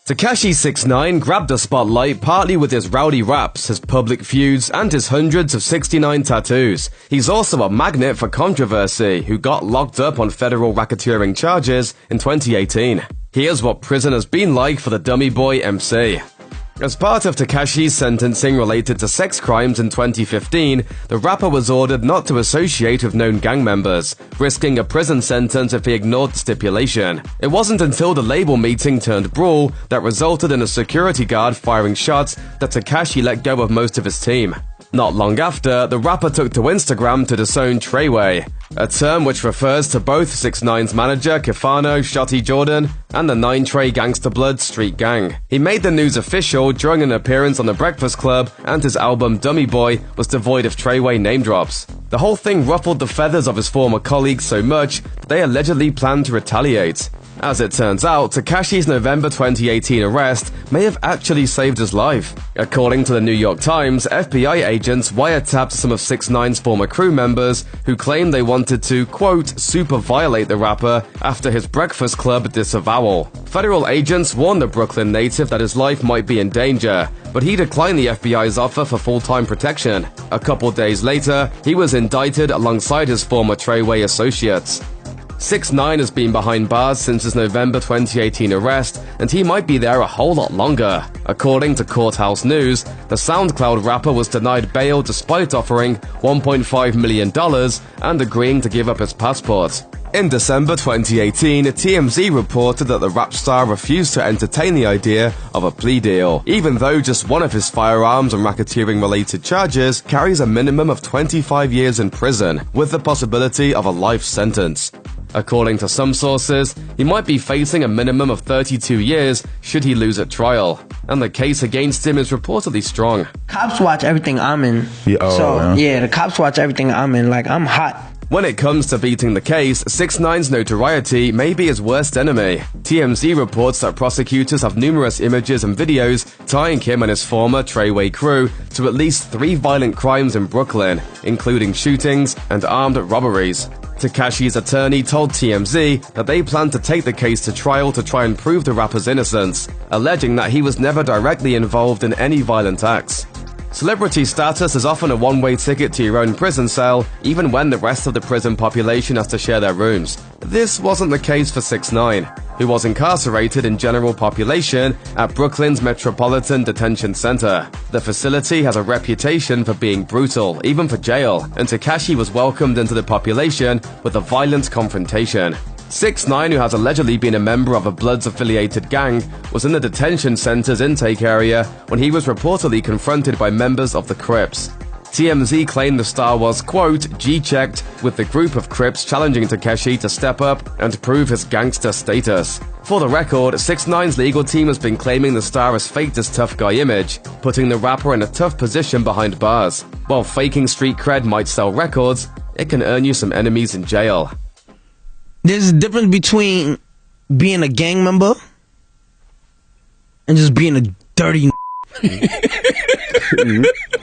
Tekashi 6ix9ine grabbed the spotlight partly with his rowdy raps, his public feuds, and his hundreds of 69 tattoos. He's also a magnet for controversy, who got locked up on federal racketeering charges in 2018. Here's what prison has been like for the dummy boy MC. As part of Tekashi's sentencing related to sex crimes in 2015, the rapper was ordered not to associate with known gang members, risking a prison sentence if he ignored the stipulation. It wasn't until the label meeting turned brawl that resulted in a security guard firing shots that Tekashi let go of most of his team. Not long after, the rapper took to Instagram to disown Treyway, a term which refers to both 6ix9ine's manager Kefano Shotty Jordan and the 9 Trey Gangsta Blood street gang. He made the news official during an appearance on The Breakfast Club, and his album Dummy Boy was devoid of Treyway name drops. The whole thing ruffled the feathers of his former colleagues so much that they allegedly planned to retaliate. As it turns out, Tekashi's November 2018 arrest may have actually saved his life. According to the New York Times, FBI agents wiretapped some of 6ix9ine's former crew members who claimed they wanted to, quote, super violate the rapper after his Breakfast Club disavowal. Federal agents warned the Brooklyn native that his life might be in danger, but he declined the FBI's offer for full-time protection. A couple days later, he was indicted alongside his former Treyway associates. 6ix9ine has been behind bars since his November 2018 arrest, and he might be there a whole lot longer. According to Courthouse News, the SoundCloud rapper was denied bail despite offering $1.5 million and agreeing to give up his passport. In December 2018, TMZ reported that the rap star refused to entertain the idea of a plea deal, even though just one of his firearms and racketeering-related charges carries a minimum of 25 years in prison, with the possibility of a life sentence. According to some sources, he might be facing a minimum of 32 years should he lose at trial, and the case against him is reportedly strong. Cops watch everything I'm in, the cops watch everything I'm in, like I'm hot. When it comes to beating the case, 6ix9ine's notoriety may be his worst enemy. TMZ reports that prosecutors have numerous images and videos tying him and his former Treyway crew to at least 3 violent crimes in Brooklyn, including shootings and armed robberies. Tekashi's attorney told TMZ that they plan to take the case to trial to try and prove the rapper's innocence, alleging that he was never directly involved in any violent acts. Celebrity status is often a one-way ticket to your own prison cell, even when the rest of the prison population has to share their rooms. This wasn't the case for 6ix9ine, who was incarcerated in general population at Brooklyn's Metropolitan Detention Center. The facility has a reputation for being brutal, even for jail, and Tekashi was welcomed into the population with a violent confrontation. 6ix9ine, who has allegedly been a member of a Bloods-affiliated gang, was in the detention center's intake area when he was reportedly confronted by members of the Crips. TMZ claimed the star was, quote, G-checked with the group of Crips challenging Tekashi to step up and prove his gangster status. For the record, 6ix9ine's legal team has been claiming the star has faked his tough guy image, putting the rapper in a tough position behind bars. While faking street cred might sell records, it can earn you some enemies in jail. There's a difference between being a gang member and just being a dirty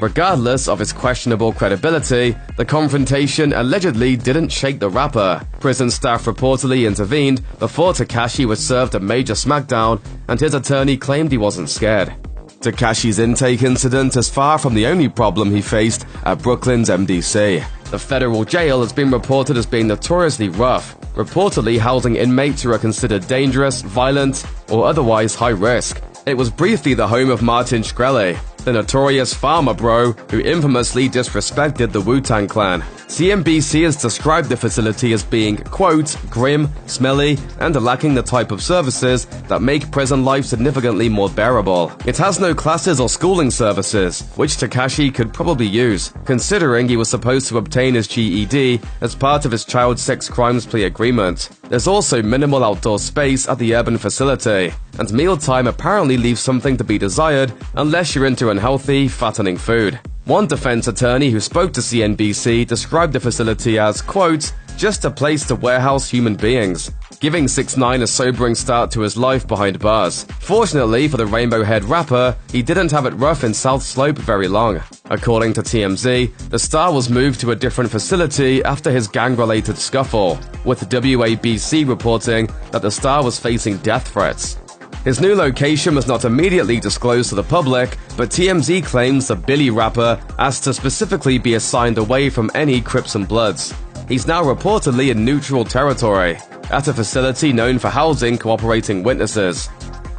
Regardless of his questionable credibility, the confrontation allegedly didn't shake the rapper. Prison staff reportedly intervened before Tekashi was served a major smackdown, and his attorney claimed he wasn't scared. Tekashi's intake incident is far from the only problem he faced at Brooklyn's MDC. The federal jail has been reported as being notoriously rough, reportedly housing inmates who are considered dangerous, violent, or otherwise high risk. It was briefly the home of Martin Shkreli, the notorious farmer bro who infamously disrespected the Wu-Tang Clan. CNBC has described the facility as being, quote, grim, smelly, and lacking the type of services that make prison life significantly more bearable. It has no classes or schooling services, which Tekashi could probably use, considering he was supposed to obtain his GED as part of his child sex crimes plea agreement. There's also minimal outdoor space at the urban facility, and mealtime apparently leaves something to be desired unless you're into unhealthy, fattening food. One defense attorney who spoke to CNBC described the facility as, quote, just a place to warehouse human beings, giving 6ix9ine a sobering start to his life behind bars. Fortunately for the rainbow-haired rapper, he didn't have it rough in South Slope very long. According to TMZ, the star was moved to a different facility after his gang-related scuffle, with WABC reporting that the star was facing death threats. His new location was not immediately disclosed to the public, but TMZ claims the Billy rapper asked to specifically be assigned away from any Crips and Bloods. He's now reportedly in neutral territory, at a facility known for housing cooperating witnesses.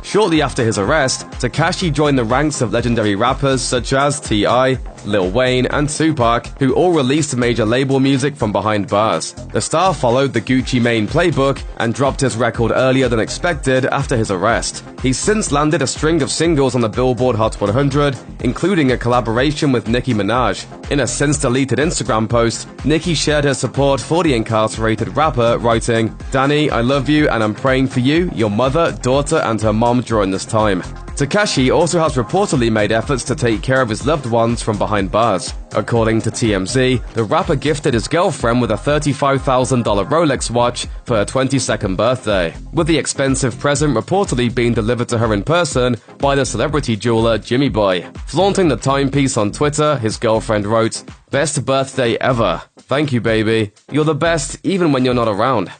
Shortly after his arrest, Tekashi joined the ranks of legendary rappers such as T.I., Lil Wayne, and Tupac, who all released major label music from behind bars. The star followed the Gucci Mane playbook and dropped his record earlier than expected after his arrest. He's since landed a string of singles on the Billboard Hot 100, including a collaboration with Nicki Minaj. In a since-deleted Instagram post, Nicki shared her support for the incarcerated rapper, writing, "Danny, I love you and I'm praying for you, your mother, daughter, and her mom during this time." Tekashi also has reportedly made efforts to take care of his loved ones from behind bars. According to TMZ, the rapper gifted his girlfriend with a $35,000 Rolex watch for her 22nd birthday, with the expensive present reportedly being delivered to her in person by the celebrity jeweler Jimmy Boy. Flaunting the timepiece on Twitter, his girlfriend wrote, "Best birthday ever. Thank you, baby. You're the best even when you're not around."